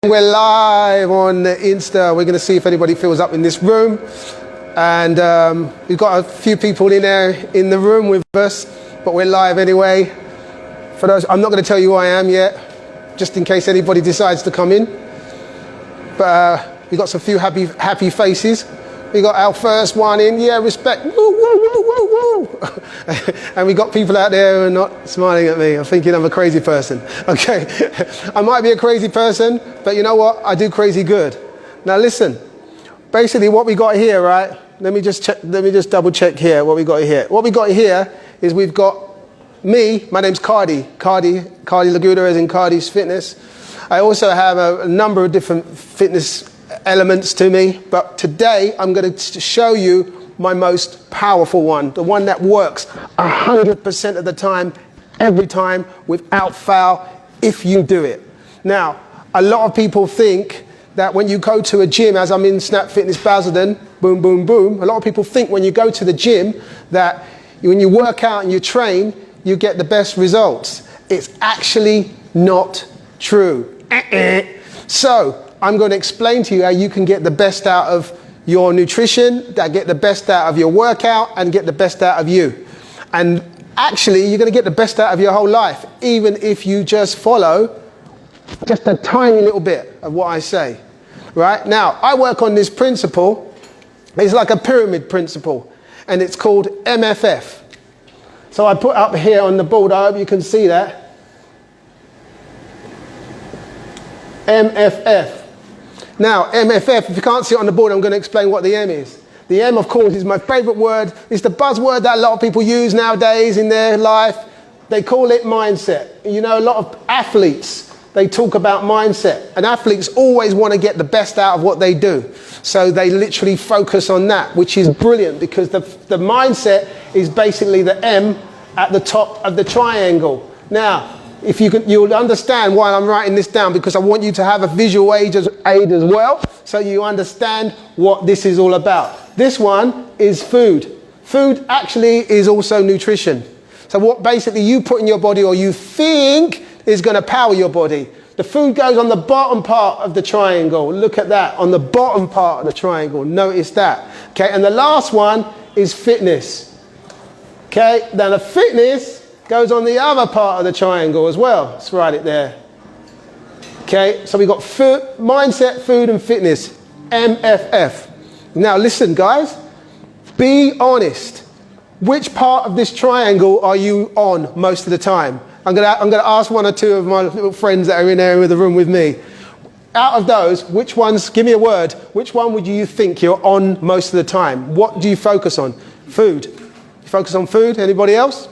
We're live on Insta. We're going to see if anybody fills up in this room. And we've got a few people in there in the room with us, but we're live anyway. For those, I'm not going to tell you who I am yet, just in case anybody decides to come in. But we've got some few happy faces. We got our first one in, yeah, respect, woo, woo, woo, woo, woo. And we got people out there who are not smiling at me. I'm thinking I'm a crazy person. Okay, I might be a crazy person, but you know what? I do crazy good. Now listen, basically what we got here, right? Let me just double check here what we got here. What we got here is we've got me, my name's Kardy Laguda, as in Kardy's Fitness. I also have a number of different fitness elements to me, but today I'm going to show you my most powerful one, the one that works 100% of the time, every time, without fail, if you do it. Now, a lot of people think that when you go to a gym, as I'm in Snap Fitness Basildon, boom, boom, boom, a lot of people think when you go to the gym that when you work out and you train, you get the best results. It's actually not true. So, I'm going to explain to you how you can get the best out of your nutrition, get the best out of your workout, and get the best out of you. And actually, you're going to get the best out of your whole life, even if you just follow just a tiny little bit of what I say. Right? Now, I work on this principle. It's like a pyramid principle, and it's called MFF. So I put up here on the board, I hope you can see that. MFF. Now, MFF, if you can't see it on the board, I'm going to explain what the M is. The M, of course, is my favorite word. It's the buzzword that a lot of people use nowadays in their life. They call it mindset. You know, a lot of athletes, they talk about mindset. And athletes always want to get the best out of what they do. So they literally focus on that, which is brilliant because the mindset is basically the M at the top of the triangle. Now, if you can, you'll understand why I'm writing this down, because I want you to have a visual aid as well, so you understand what this is all about. This one is food. Food actually is also nutrition. So what basically you put in your body or you think is going to power your body. The food goes on the bottom part of the triangle. Look at that, on the bottom part of the triangle. Notice that. Okay, and the last one is fitness. Okay, now the fitness goes on the other part of the triangle as well. Let's write it there. Okay, so we've got food, mindset, food, and fitness. MFF. Now listen, guys. Be honest. Which part of this triangle are you on most of the time? I'm gonna ask one or two of my little friends that are in there in the room with me. Out of those, which ones, give me a word, which one would you think you're on most of the time? What do you focus on? Food. You focus on food? Anybody else?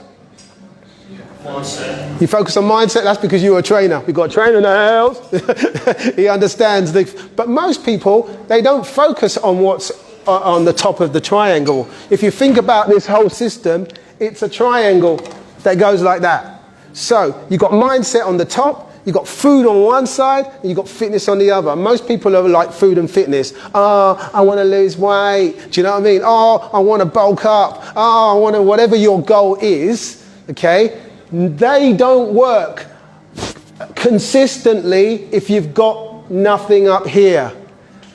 Mindset. You focus on mindset, that's because you're a trainer. We've got a trainer in the house. He understands. But most people, they don't focus on what's on the top of the triangle. If you think about this whole system, it's a triangle that goes like that. So you've got mindset on the top, you've got food on one side, and you've got fitness on the other. Most people are like food and fitness. Oh, I want to lose weight. Do you know what I mean? Oh, I want to bulk up. Oh, I want to, whatever your goal is, okay? They don't work consistently if you've got nothing up here.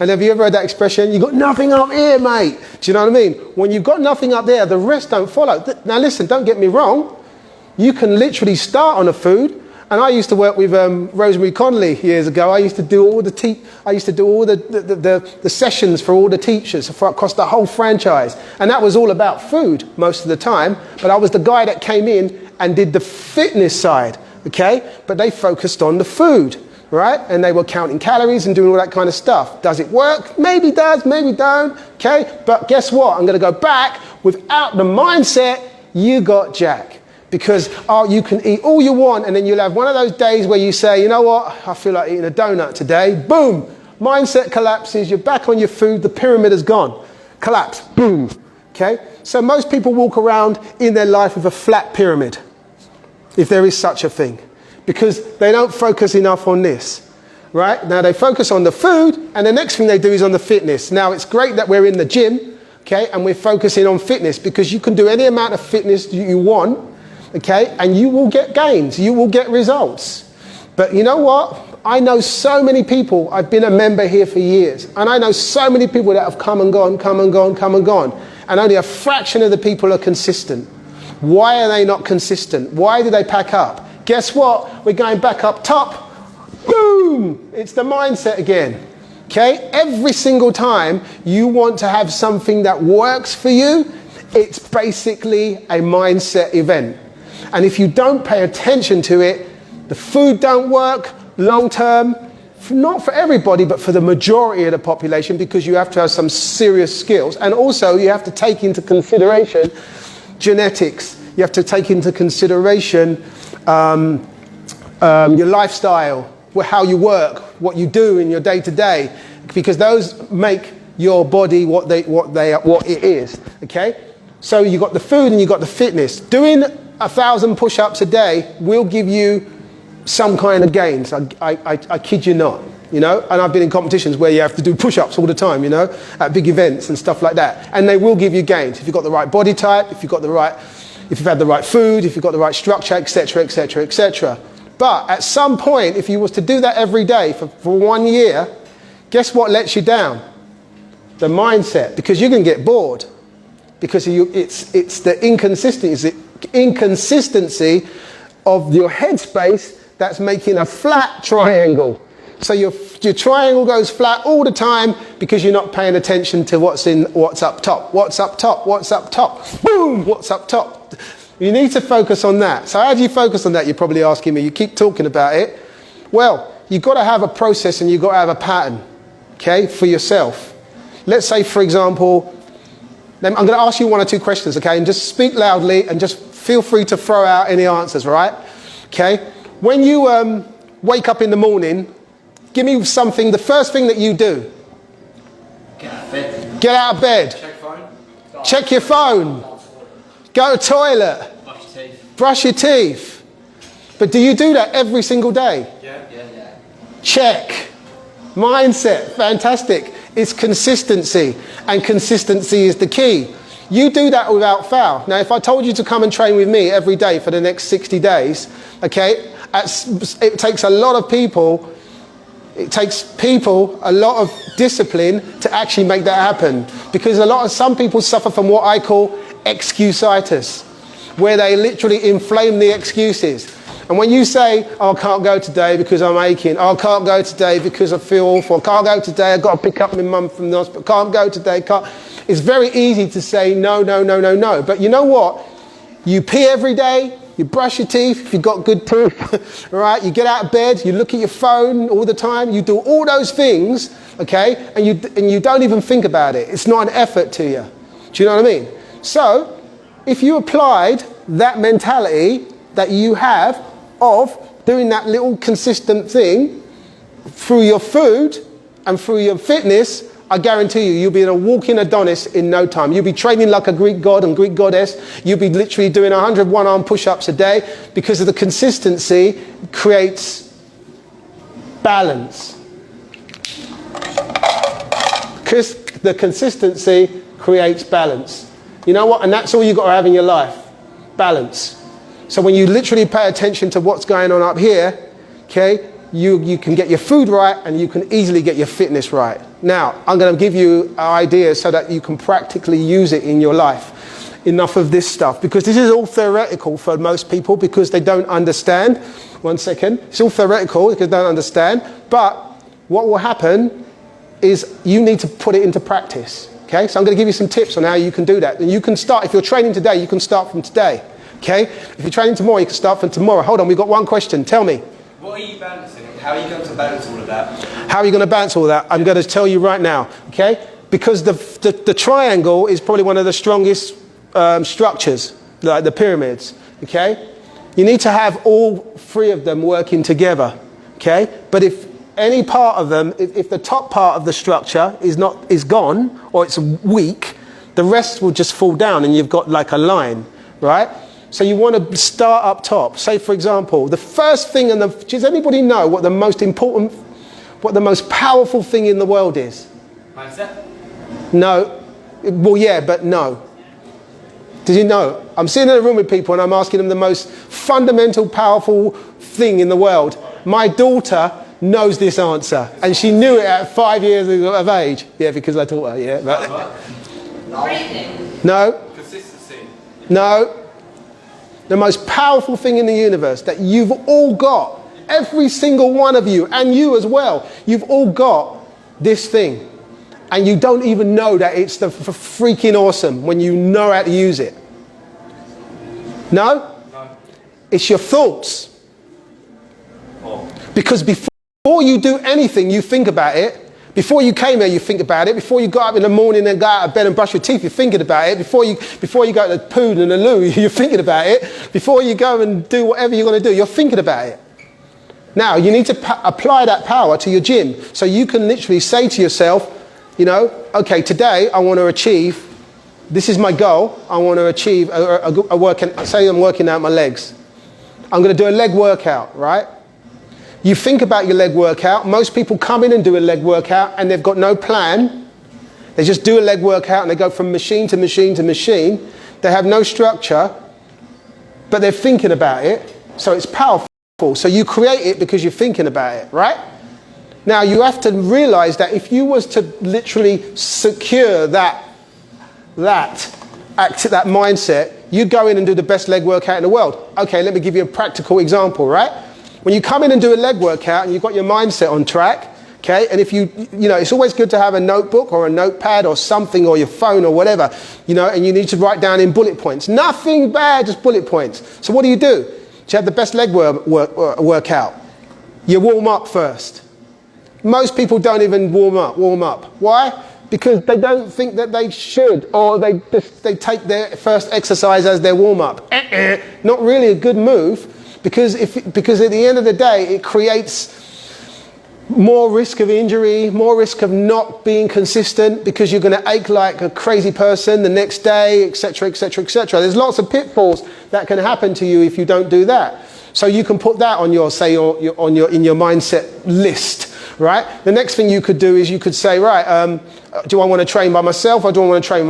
And have you ever heard that expression? You've got nothing up here, mate. Do you know what I mean? When you've got nothing up there, the rest don't follow. Now listen, don't get me wrong. You can literally start on a food. And I used to work with Rosemary Connolly years ago. I used to do all the sessions for all the teachers across the whole franchise. And that was all about food most of the time. But I was the guy that came in and did the fitness side, okay? But they focused on the food, right? And they were counting calories and doing all that kind of stuff. Does it work? Maybe does, maybe don't, okay? But guess what? I'm gonna go back. Without the mindset, you got jack. Because you can eat all you want, and then you'll have one of those days where you say, you know what, I feel like eating a donut today. Boom, mindset collapses, you're back on your food, the pyramid has gone. Collapse, boom, okay? So most people walk around in their life with a flat pyramid, if there is such a thing, because they don't focus enough on this, right? Now they focus on the food, and the next thing they do is on the fitness. Now it's great that we're in the gym, okay, and we're focusing on fitness, because you can do any amount of fitness you want, okay, and you will get gains, you will get results. But you know what? I know so many people, I've been a member here for years, and I know so many people that have come and gone, come and gone, come and gone, and only a fraction of the people are consistent. Why are they not consistent? Why do they pack up? Guess what? We're going back up top. Boom! It's the mindset again. Okay? Every single time you want to have something that works for you, it's basically a mindset event. And if you don't pay attention to it, the food don't work long term, not for everybody, but for the majority of the population, because you have to have some serious skills. And also you have to take into consideration genetics. You have to take into consideration your lifestyle, how you work, what you do in your day to day, because those make your body what it is. Okay, so you got the food and you got the fitness. Doing 1,000 push-ups a day will give you some kind of gains. I kid you not. You know, and I've been in competitions where you have to do push-ups all the time, you know, at big events and stuff like that. And they will give you gains if you've got the right body type, if you've had the right food, if you've got the right structure, etc., etc., etc. But at some point, if you was to do that every day for 1 year, guess what lets you down? The mindset, because you can get bored. Because it's the inconsistency of your headspace that's making a flat triangle. So your triangle goes flat all the time because you're not paying attention to what's up top. What's up top? What's up top? Boom! What's up top? You need to focus on that. So how do you focus on that? You're probably asking me. You keep talking about it. Well, you've got to have a process and you've got to have a pattern, okay, for yourself. Let's say, for example, I'm going to ask you 1 or 2 questions, okay, and just speak loudly and just feel free to throw out any answers, right? Okay. When you wake up in the morning, give me something, the first thing that you do. Get out of bed. Get out of bed. Check phone. Check your phone. Go to the toilet. Brush your teeth. Brush your teeth. But do you do that every single day? Yeah. Check. Mindset. Fantastic. It's consistency. And consistency is the key. You do that without fail. Now, if I told you to come and train with me every day for the next 60 days, okay, it takes a lot of people. It takes people a lot of discipline to actually make that happen, because some people suffer from what I call excusitis, where they literally inflame the excuses. And when you say, oh, I can't go today because I'm aching, oh, I can't go today because I feel awful, I can't go today, I've got to pick up my mum from the hospital, can't go today, it's very easy to say no. But you know what? You pee every day. You brush your teeth if you've got good teeth, right? You get out of bed, you look at your phone all the time, you do all those things, okay? And you don't even think about it. It's not an effort to you. Do you know what I mean? So, if you applied that mentality that you have of doing that little consistent thing through your food and through your fitness, I guarantee you, you'll be a walking Adonis in no time. You'll be training like a Greek god and Greek goddess. You'll be literally doing 100 one-arm push-ups a day, because of the consistency creates balance. Because the consistency creates balance. You know what? And that's all you've got to have in your life. Balance. So when you literally pay attention to what's going on up here, okay, you can get your food right and you can easily get your fitness right. Now, I'm going to give you ideas so that you can practically use it in your life. Enough of this stuff, because this is all theoretical for most people because they don't understand. 1 second. It's all theoretical because they don't understand. But what will happen is you need to put it into practice. Okay? So I'm going to give you some tips on how you can do that. And you can start, if you're training today, you can start from today. Okay? If you're training tomorrow, you can start from tomorrow. Hold on, we've got 1 question. Tell me. What are you balancing? How are you going to balance all of that? How are you going to balance all that? I'm going to tell you right now, okay? Because the triangle is probably one of the strongest structures, like the pyramids, okay? You need to have all 3 of them working together, okay? But if any part of them, if the top part of the structure is gone or it's weak, the rest will just fall down and you've got like a line, right? So you want to start up top. Say, for example, the first thing, does anybody know what the most powerful thing in the world is? Mindset? No. Well, yeah, but no. Did you know? I'm sitting in a room with people and I'm asking them the most fundamental, powerful thing in the world. My daughter knows this answer. And she knew it at 5 years of age. Yeah, because I taught her, yeah. But, Breathing. no, Consistency. no. The most powerful thing in the universe that you've all got, every single one of you, and you as well, you've all got this thing. And you don't even know that it's the freaking awesome when you know how to use it. No? No. It's your thoughts. Oh. Because before you do anything, you think about it. Before you came here, you think about it. Before you got up in the morning and go out of bed and brush your teeth, you're thinking about it. Before you go to the poo and the loo, you're thinking about it. Before you go and do whatever you're going to do, you're thinking about it. Now, you need to apply that power to your gym. So you can literally say to yourself, you know, okay, today I want to achieve, this is my goal, I want to achieve a workout. Say I'm working out my legs. I'm going to do a leg workout, right? You think about your leg workout. Most people come in and do a leg workout and they've got no plan. They just do a leg workout and they go from machine to machine to machine. They have no structure, but they're thinking about it. So it's powerful. So you create it because you're thinking about it, right? Now you have to realize that if you was to literally secure that mindset, you'd go in and do the best leg workout in the world. Okay, let me give you a practical example, right? When you come in and do a leg workout and you've got your mindset on track, okay, and if you know, it's always good to have a notebook or a notepad or something or your phone or whatever, you know, and you need to write down in bullet points. Nothing bad, just bullet points. So what do? To have the best leg workout, you warm up first. Most people don't even warm up. Why? Because they don't think that they should, or they take their first exercise as their warm up. Not really a good move, because at the end of the day, it creates more risk of injury, more risk of not being consistent, because you're going to ache like a crazy person the next day, etc., etc., etc. There's lots of pitfalls that can happen to you if you don't do that. So you can put that on your in your mindset list. Right? The next thing you could do is you could say, right, do I want to train by myself or do I want to train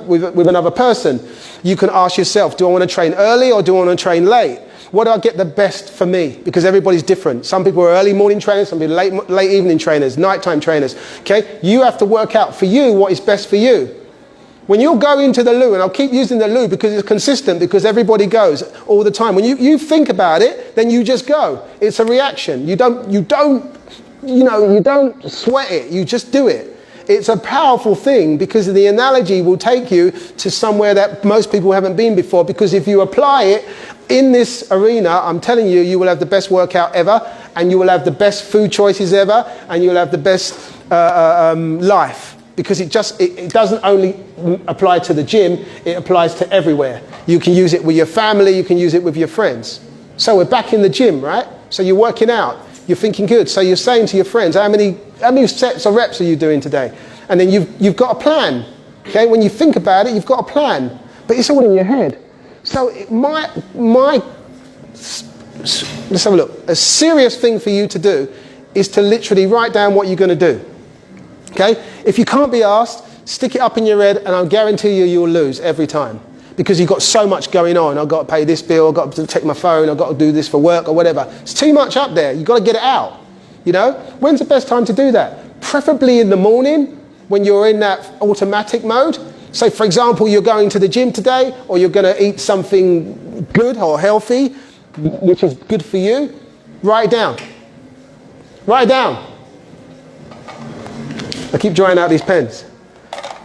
with another person? You can ask yourself, do I want to train early or do I want to train late? What do I get the best for me? Because everybody's different. Some people are early morning trainers, some people are late evening trainers, nighttime trainers. Okay? You have to work out for you what is best for you. When you go into the loo, and I'll keep using the loo because it's consistent, because everybody goes all the time. When you think about it, then you just go. It's a reaction. You don't sweat it, you just do it. It's a powerful thing because the analogy will take you to somewhere that most people haven't been before, because if you apply it in this arena, I'm telling you, you will have the best workout ever, and you will have the best food choices ever, and you'll have the best life, because it doesn't only apply to the gym, it applies to everywhere. You can use it with your family, you can use it with your friends. So we're back in the gym, right? So you're working out. You're thinking good. So you're saying to your friends, how many sets or reps are you doing today? And then you've got a plan. Okay, when you think about it, you've got a plan, but it's all in your head. So let's have a look. A serious thing for you to do is to literally write down what you're going to do. Okay, if you can't be asked, stick it up in your head, and I'll guarantee you'll lose every time. Because you've got so much going on. I've got to pay this bill, I've got to check my phone, I've got to do this for work or whatever. It's too much up there. You've got to get it out. You know? When's the best time to do that? Preferably in the morning when you're in that automatic mode. So for example, you're going to the gym today, or you're going to eat something good or healthy, which is good for you. Write it down. Write it down. I keep drying out these pens.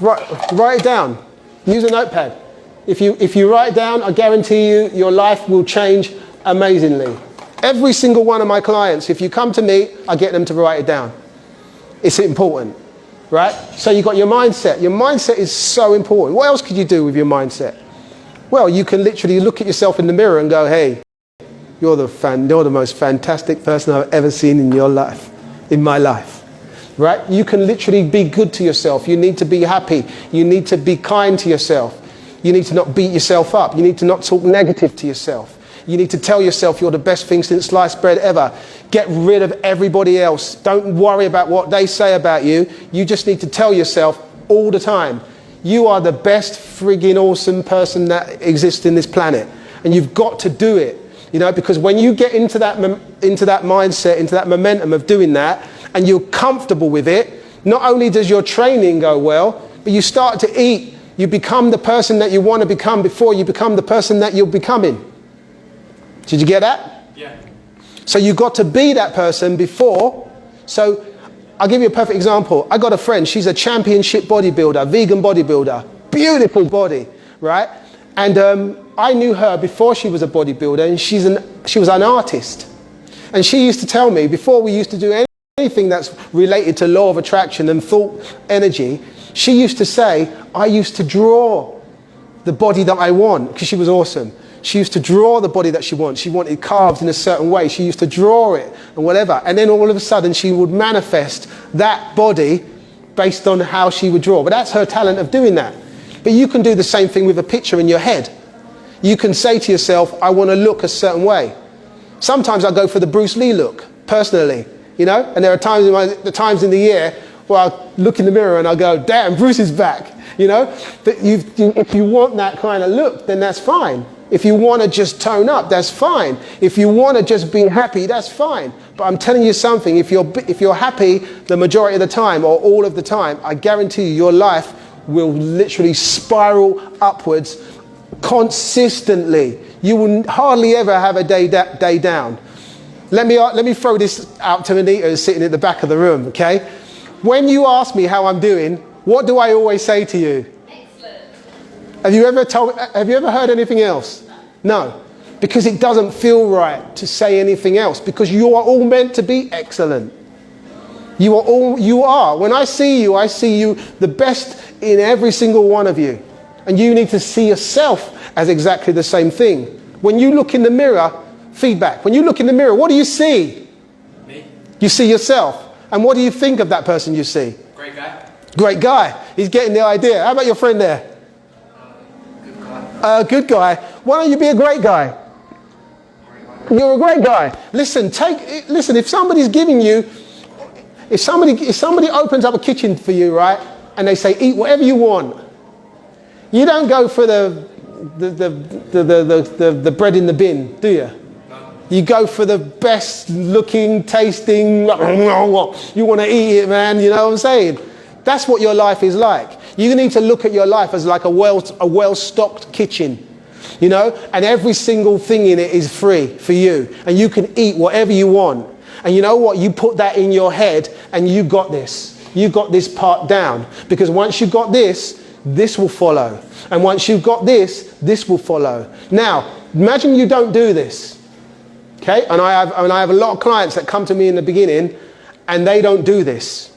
Write it down. Use a notepad. If you write it down, I guarantee you, your life will change amazingly. Every single one of my clients, if you come to me, I get them to write it down. It's important, right? So you've got your mindset. Your mindset is so important. What else could you do with your mindset? Well, you can literally look at yourself in the mirror and go, hey, you're the most fantastic person I've ever seen in your life, in my life. Right? You can literally be good to yourself. You need to be happy. You need to be kind to yourself. You need to not beat yourself up. You need to not talk negative to yourself. You need to tell yourself you're the best thing since sliced bread ever. Get rid of everybody else. Don't worry about what they say about you. You just need to tell yourself all the time, you are the best frigging awesome person that exists in this planet. And you've got to do it. You know, because when you get into that mindset, into that momentum of doing that, and you're comfortable with it, not only does your training go well, but you start to eat. You become the person that you want to become before you become the person that you're becoming. Did you get that? Yeah. So you got to be that person before. So I'll give you a perfect example. I got a friend, she's a championship bodybuilder, vegan bodybuilder, beautiful body, right? And I knew her before she was a bodybuilder, and she was an artist. And she used to tell me, before we used to do anything that's related to law of attraction and thought energy, she used to say, I used to draw the body that I want, because she was awesome. She used to draw the body that she wants. She wanted carved in a certain way. She used to draw it and whatever. And then all of a sudden she would manifest that body based on how she would draw. But that's her talent of doing that. But you can do the same thing with a picture in your head. You can say to yourself, I want to look a certain way. Sometimes I go for the Bruce Lee look, personally, you know? And there are times in the year where I look in the mirror and I go, damn, Bruce is back, you know? But if you want that kind of look, then that's fine. If you want to just tone up, that's fine. If you want to just be happy, that's fine. But I'm telling you something, if you're happy the majority of the time or all of the time, I guarantee you your life will literally spiral upwards consistently. You will hardly ever have a day down. Let me throw this out to Anita, who's sitting at the back of the room, okay? When you ask me how I'm doing, what do I always say to you? Excellent. Have you ever heard anything else? No, because it doesn't feel right to say anything else, because you are all meant to be excellent. You are. When I see you the best in every single one of you. And you need to see yourself as exactly the same thing. When you look in the mirror, feedback. When you look in the mirror, what do you see? Me. You see yourself. And what do you think of that person you see? Great guy. Great guy. He's getting the idea. How about your friend there? Good guy. Good guy. Why don't you be a great guy? You're a great guy. Listen, if somebody's giving you, if somebody opens up a kitchen for you, right, and they say, eat whatever you want, you don't go for the bread in the bin, do you? No. You go for the best looking, tasting, you want to eat it, man, you know what I'm saying? That's what your life is like. You need to look at your life as like a well-stocked kitchen, you know, and every single thing in it is free for you, and you can eat whatever you want. And you know what? You put that in your head, and you got this. You got this part down, because once you got this, this will follow. And once you've got this, this will follow. Now, imagine you don't do this. Okay? And I have a lot of clients that come to me in the beginning and they don't do this.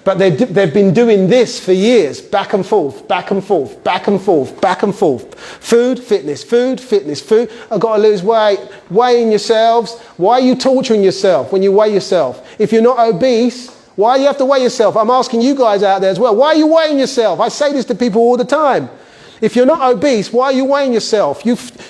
But they've been doing this for years, back and forth, back and forth, back and forth, back and forth. Food, fitness, food, fitness, food. I've got to lose weight. Weighing yourselves. Why are you torturing yourself when you weigh yourself? If you're not obese, why do you have to weigh yourself? I'm asking you guys out there as well. Why are you weighing yourself? I say this to people all the time. If you're not obese, why are you weighing yourself?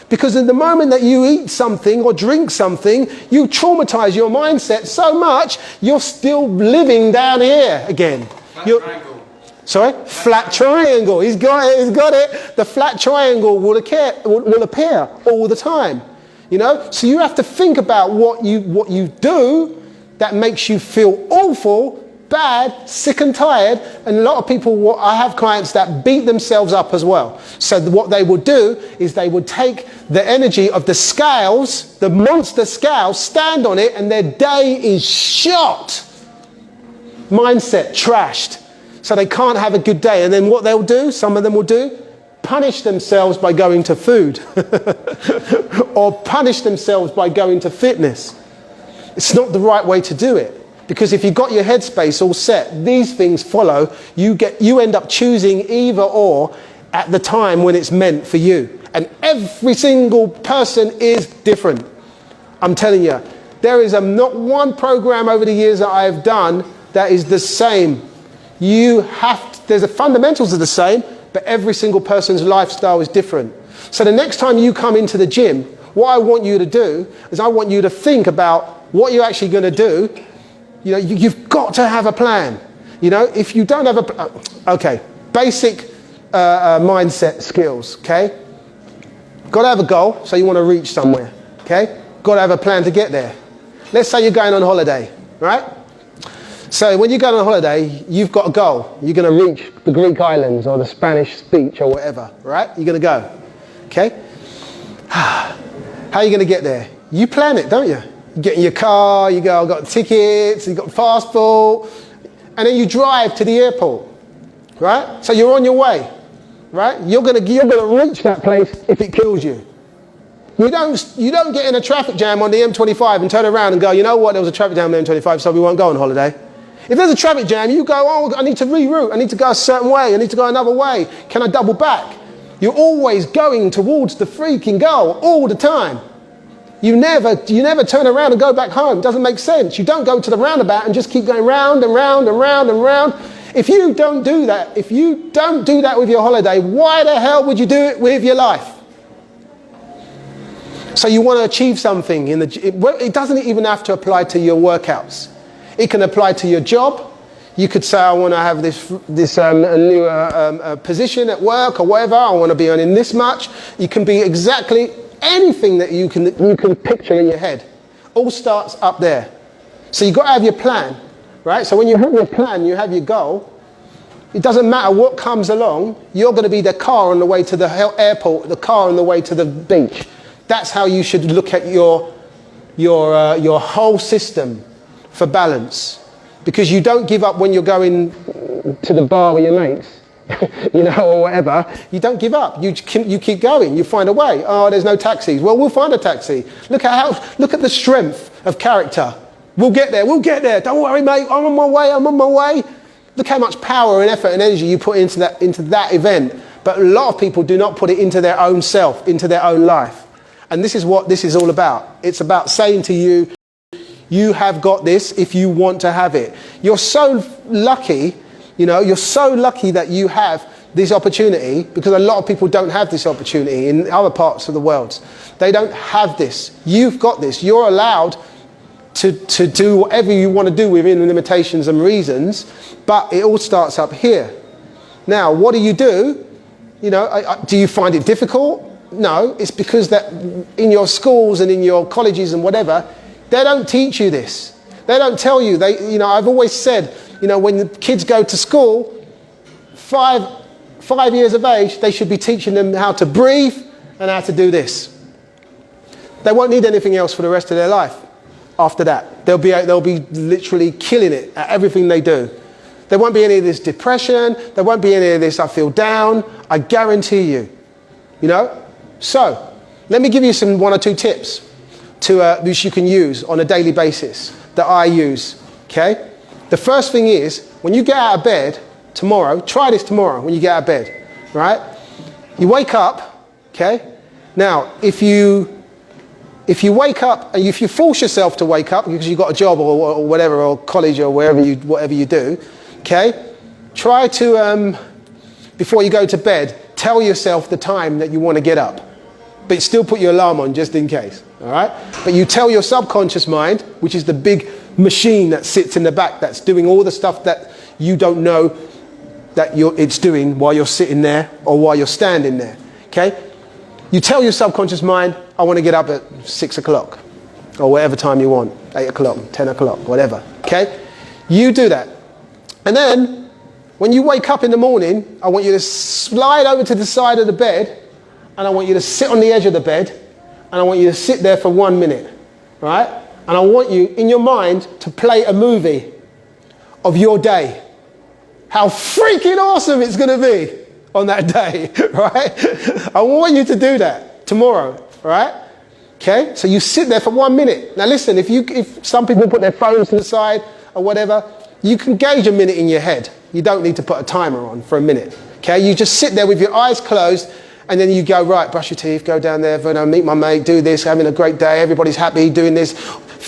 Because in the moment that you eat something or drink something, you traumatize your mindset so much, you're still living down here again. Flat triangle. Sorry? Flat triangle. He's got it. The flat triangle will appear all the time. You know? So you have to think about what you do that makes you feel awful, bad, sick and tired. And a lot of people, I have clients that beat themselves up as well. So what they would do is they would take the energy of the scales, the monster scales, stand on it, and their day is shot. Mindset trashed. So they can't have a good day. And then what they'll do, some of them will do, punish themselves by going to food or punish themselves by going to fitness. It's not the right way to do it. Because if you've got your headspace all set, these things follow. You end up choosing either or at the time when it's meant for you. And every single person is different. I'm telling you, there is not one program over the years that I've done that is the same. The fundamentals are the same, but every single person's lifestyle is different. So the next time you come into the gym, what I want you to do is I want you to think about what you're actually going to do. You know, you've got to have a plan. You know, if you don't have okay, basic mindset skills, okay? Got to have a goal, so you want to reach somewhere, Okay? Got to have a plan to get there. Let's say you're going on holiday, right? So when you go on holiday, you've got a goal. You're going to reach the Greek islands or the Spanish beach or whatever, right? You're going to go, okay? How are you going to get there? You plan it, don't you? You get in your car, you go, I've got tickets, you've got passport, and then you drive to the airport, right? So you're on your way, right? You're going to reach that place if it kills you. You don't get in a traffic jam on the M25 and turn around and go, you know what, there was a traffic jam on the M25, so we won't go on holiday. If there's a traffic jam, you go, oh, I need to reroute, I need to go a certain way, I need to go another way, can I double back? You're always going towards the freaking goal all the time. You never turn around and go back home. It doesn't make sense. You don't go to the roundabout and just keep going round and round and round and round. If you don't do that with your holiday, why the hell would you do it with your life? So you want to achieve something. It doesn't even have to apply to your workouts. It can apply to your job. You could say, I want to have this new position at work or whatever. I want to be earning this much. You can be exactly anything that you can picture in your head. All starts up there. So you've got to have your plan, right? So when you have your plan, you have your goal. It doesn't matter what comes along. You're going to be the car on the way to the airport, the car on the way to the beach. That's how you should look at your whole system for balance. Because you don't give up when you're going to the bar with your mates, or whatever. You don't give up. You keep going. You find a way. Oh, there's no taxis. Well, we'll find a taxi. Look at the strength of character. We'll get there. We'll get there. Don't worry, mate. I'm on my way. I'm on my way. Look how much power and effort and energy you put into that event. But a lot of people do not put it into their own self, into their own life. And this is what this is all about. It's about saying to you, you have got this if you want to have it. You're so lucky, you're so lucky that you have this opportunity, because a lot of people don't have this opportunity in other parts of the world. They don't have this. You've got this. You're allowed to do whatever you want to do within the limitations and reasons, but it all starts up here. Now, what do? Do you find it difficult? No, it's because that in your schools and in your colleges and whatever, they don't teach you this. They don't tell you. I've always said, when the kids go to school, 5 years of age, they should be teaching them how to breathe and how to do this. They won't need anything else for the rest of their life. After that, they'll be literally killing it at everything they do. There won't be any of this depression. There won't be any of this, I feel down. I guarantee you. So let me give you one or two tips which you can use on a daily basis that I use. Okay. The first thing is, when you get out of bed tomorrow, try this tomorrow when you get out of bed, right? You wake up, okay? Now, if you wake up, and if you force yourself to wake up because you've got a job or whatever, or college or whatever you do, okay? Try to, before you go to bed, tell yourself the time that you want to get up. But still put your alarm on just in case, all right? But you tell your subconscious mind, which is the big machine that sits in the back that's doing all the stuff that you don't know that it's doing while you're sitting there or while you're standing there, okay? You tell your subconscious mind, I want to get up at 6 o'clock or whatever time you want, 8 o'clock, 10 o'clock, whatever, okay? You do that. And then when you wake up in the morning, I want you to slide over to the side of the bed, and I want you to sit on the edge of the bed, and I want you to sit there for 1 minute, right? And I want you, in your mind, to play a movie of your day. How freaking awesome it's going to be on that day, right? I want you to do that tomorrow, right? Okay, so you sit there for 1 minute. Now listen, if some people put their phones to the side or whatever, you can gauge a minute in your head. You don't need to put a timer on for a minute, okay? You just sit there with your eyes closed, and then you go, right, brush your teeth, go down there, meet my mate, do this, having a great day, everybody's happy, doing this.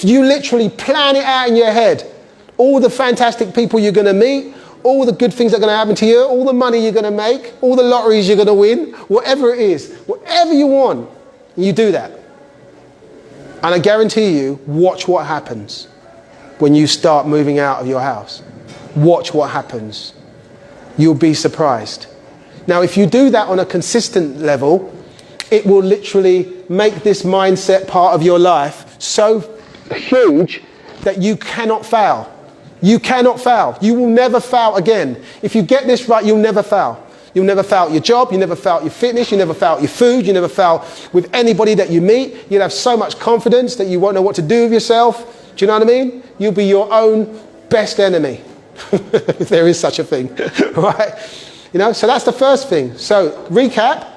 You literally plan it out in your head. All the fantastic people you're going to meet, all the good things that are going to happen to you, all the money you're going to make, all the lotteries you're going to win, whatever it is, whatever you want, you do that. And I guarantee you, watch what happens when you start moving out of your house. Watch what happens. You'll be surprised. Now, if you do that on a consistent level, it will literally make this mindset part of your life so huge that you cannot fail. You cannot fail. You will never fail again. If you get this right, you'll never fail. You'll never fail at your job, you never fail at your fitness, you never fail at your food, you never fail with anybody that you meet. You'll have so much confidence that you won't know what to do with yourself. Do you know what I mean? You'll be your own best enemy. If there is such a thing, right? You know, so that's the first thing. So recap,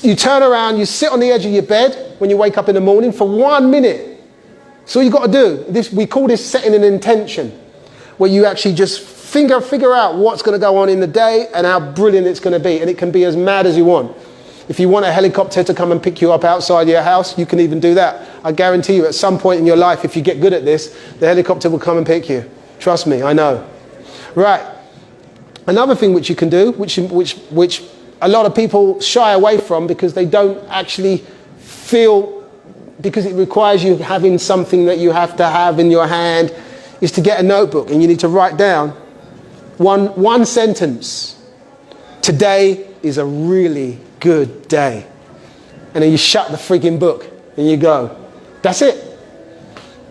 you turn around, you sit on the edge of your bed when you wake up in the morning for 1 minute. So all you got to do, we call this setting an intention, where you actually just figure out what's going to go on in the day and how brilliant it's going to be. And it can be as mad as you want. If you want a helicopter to come and pick you up outside your house, you can even do that. I guarantee you at some point in your life, if you get good at this, the helicopter will come and pick you. Trust me, I know. Right. Another thing which you can do, which a lot of people shy away from because they don't actually feel, because it requires you having something that you have to have in your hand, is to get a notebook and you need to write down one sentence. Today is a really good day. And then you shut the frigging book and you go. That's it.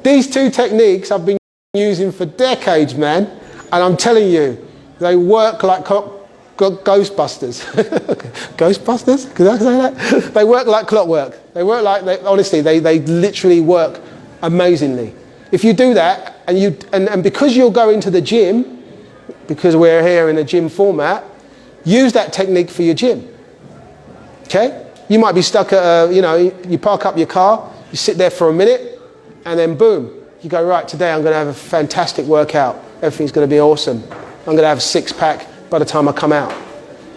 These two techniques I've been using for decades, man. And I'm telling you, they work like Ghostbusters. Ghostbusters? Can I say that? They work like clockwork. They work like, honestly, they literally work amazingly. If you do that, and because you're going to the gym, because we're here in a gym format, use that technique for your gym. Okay? You might be stuck at you park up your car, you sit there for a minute, and then boom, you go, right, today I'm going to have a fantastic workout. Everything's going to be awesome. I'm going to have a six-pack by the time I come out. Do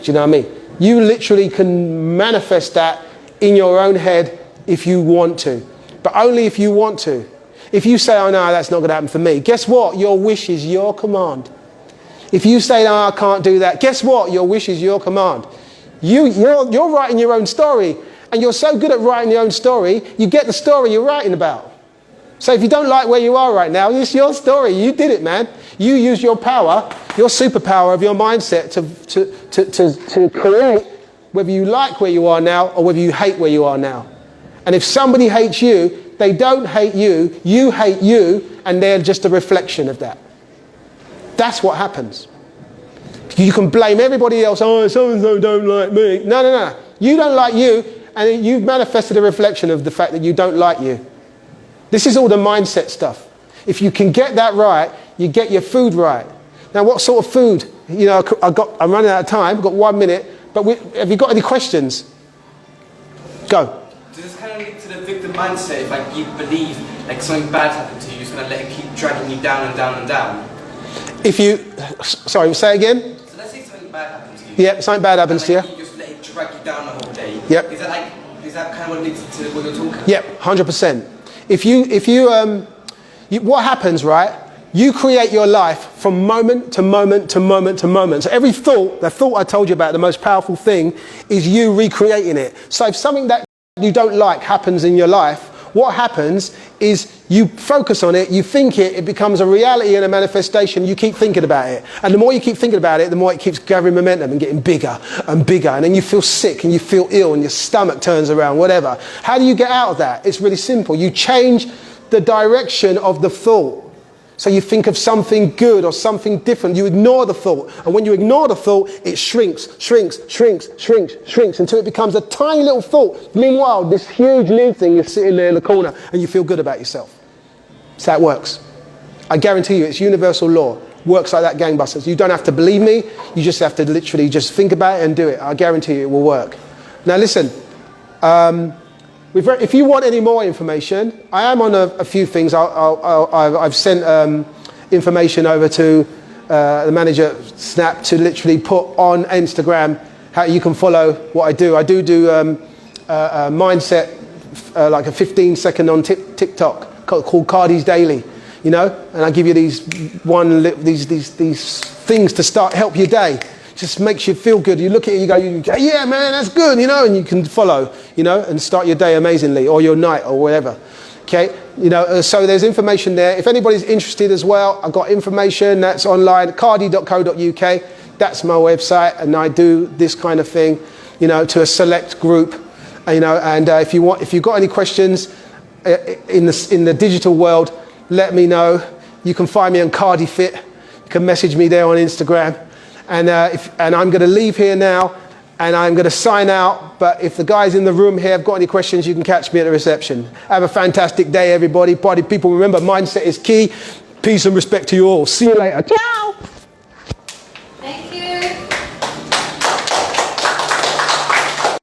you know what I mean? You literally can manifest that in your own head if you want to, but only if you want to. If you say, oh no, that's not going to happen for me, guess what? Your wish is your command. If you say, no, I can't do that, guess what? Your wish is your command. You're writing your own story, and you're so good at writing your own story, you get the story you're writing about. So if you don't like where you are right now, it's your story. You did it, man. You use your power, your superpower of your mindset to create whether you like where you are now or whether you hate where you are now. And if somebody hates you, they don't hate you, you hate you, and they're just a reflection of that. That's what happens. You can blame everybody else. Oh, so-and-so don't like me. No. You don't like you, and you've manifested a reflection of the fact that you don't like you. This is all the mindset stuff. If you can get that right, you get your food right. Now, what sort of food? You know, I'm running out of time. I've got 1 minute. But have you got any questions? Go. Does this kind of link to the victim mindset? If like you believe like something bad happened to you, you're just gonna let it keep dragging you down and down and down. If you, sorry, say again. So let's say something bad happened to you. Yeah, something bad happens to you. You just let it drag you down the whole day. Yep. Is that kind of what leads to what you're talking about? Yep, 100%. What happens, right? You create your life from moment to moment to moment to moment. So every thought, the thought I told you about, the most powerful thing, is you recreating it. So if something that you don't like happens in your life, what happens is you focus on it, you think it, it becomes a reality and a manifestation, you keep thinking about it. And the more you keep thinking about it, the more it keeps gathering momentum and getting bigger and bigger. And then you feel sick and you feel ill and your stomach turns around, whatever. How do you get out of that? It's really simple. You change the direction of the thought. So you think of something good or something different. You ignore the thought. And when you ignore the thought, it shrinks until it becomes a tiny little thought. Meanwhile, this huge new thing is sitting there in the corner and you feel good about yourself. That's how it works. I guarantee you, it's universal law. Works like that, gangbusters. You don't have to believe me. You just have to literally just think about it and do it. I guarantee you it will work. Now listen, if you want any more information, I am on a few things. I've sent information over to the manager, Snap, to literally put on Instagram how you can follow what I do. I do mindset, like a 15-second on TikTok called Kardy's Daily, you know, and I give you these things to help your day. Just makes you feel good. You look at it, you go, yeah, man, that's good, you know, and you can follow, you know, and start your day amazingly, or your night, or whatever. Okay, you know, so there's information there. If anybody's interested as well, I've got information that's online, kardy.co.uk. That's my website, and I do this kind of thing, you know, to a select group. And if you've got any questions in the digital world, let me know. You can find me on Kardy Fit. You can message me there on Instagram. And I'm going to leave here now, and I'm going to sign out. But if the guys in the room here have got any questions, you can catch me at the reception. Have a fantastic day, everybody. Party people, remember, mindset is key. Peace and respect to you all. See you later. Ciao. Thank you.